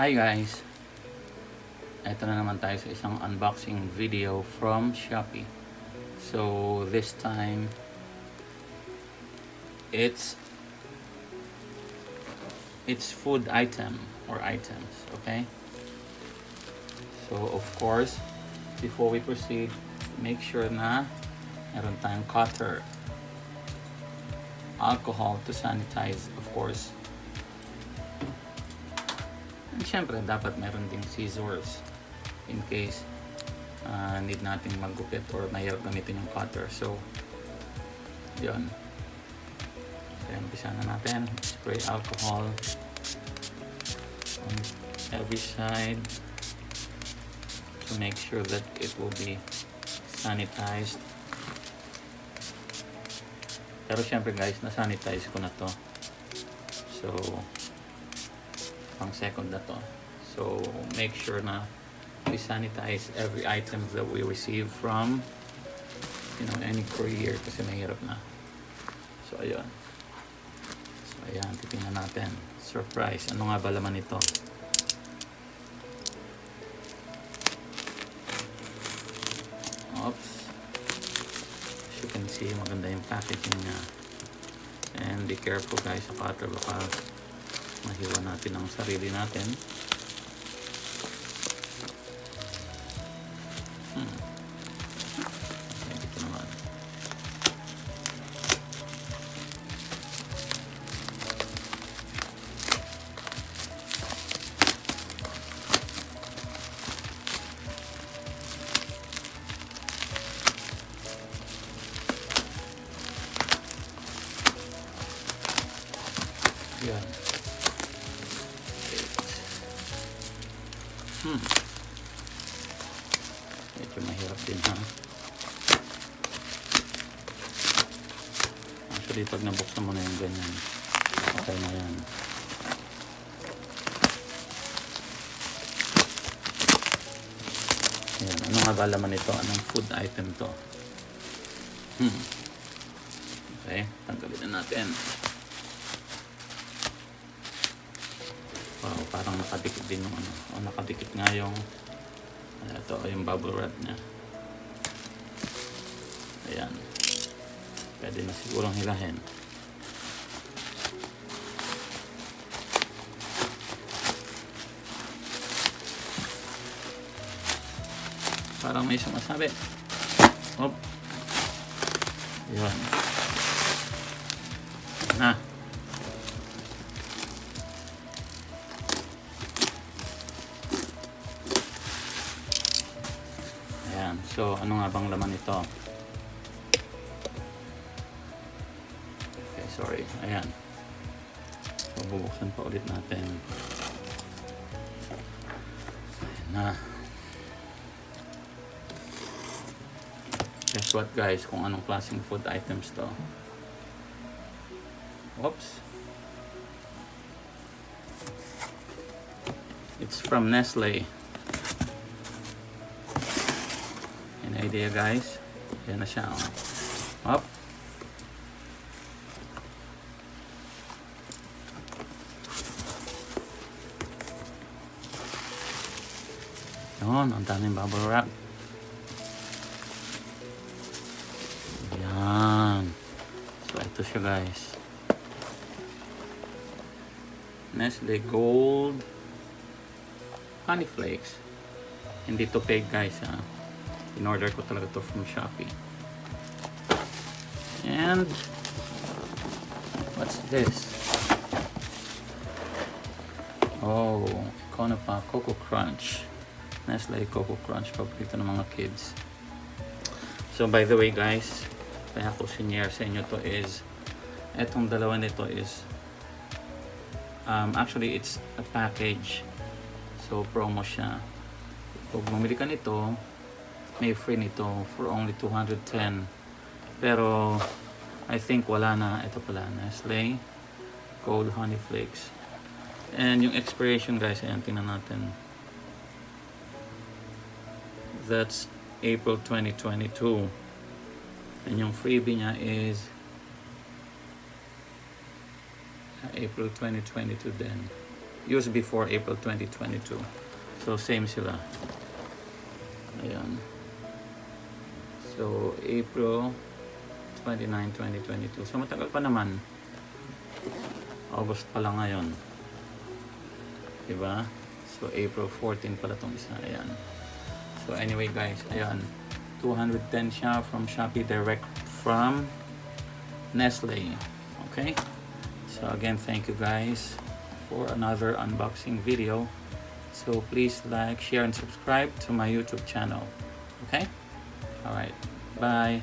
Hi guys! Ito na naman tayo sa isang unboxing video from Shopee. So this time it's food item or items, okay? So of course, before we proceed, make sure na meron tayong cutter, alcohol to sanitize, of course. And syempre, dapat meron ding scissors in case need nating maggupit or mahirap gamitin yung cutter. So, yun. So, umpisa na natin. Spray alcohol on every side to make sure that it will be sanitized. Pero syempre guys, na-sanitize ko na to. So, pang second na to. So make sure na we sanitize every item that we receive from any courier kasi mahirap na. So ayun. So ayan, titingnan natin. Surprise. Ano nga ba laman ito? Oops. As you can see, maganda yung packaging niya. And be careful guys sa cutter, baka mahiwa natin ang sarili natin. Okay, dito naman. Yan. Medyo mahirap din ha. Actually, pag nabuksan mo na yung ganyan, okay na yan. Ayan, ano nga ba laman ito? Anong food item to? Okay, tanggalin na natin. Wow, parang nakadikit din yung nakadikit nga yung ito, yung bubble wrap niya. Ayan. Pwede na sigurong hilahin. Parang may sumasabi. Hop. Ayan. Na. So, ano nga bang laman ito? Okay, sorry. Ayan. So, bubuksan pa ulit natin. Ayan na. Guess what guys, kung anong klaseng food items to. Oops. It's from Nestle. Idea guys, yan na siya. Up. Yun, ang daming bubble wrap. Yan. So ito siya guys. Nestle Gold Honey Flakes. Hindi to fake guys ha. In-order ko talaga to from Shopee. And what's this? Oh, ikaw na pa, Coco Crunch. Nestle Coco Crunch, paborito ng mga kids. So by the way guys, kaya ko sinare sa inyo to is etong dalawa nito is actually it's a package. So promo siya. Pag bumili ka nito, may free nito for only 210. Pero I think wala na. Ito pala, Nestle Gold Honey Flakes. And yung expiration guys, ayan, tingnan natin. That's April 2022. And yung freebie niya is April 2022 din. used before April 2022. So same sila. Ayan. So April 29, 2022. So matagal pa naman. August pa lang ngayon. Diba? So April 14 pala tong isa. Ayan. So anyway guys, ayan. 210 siya from Shopee, direct from Nestle. Okay? So again, thank you guys for another unboxing video. So please like, share, and subscribe to my YouTube channel. Okay? Alright. Bye.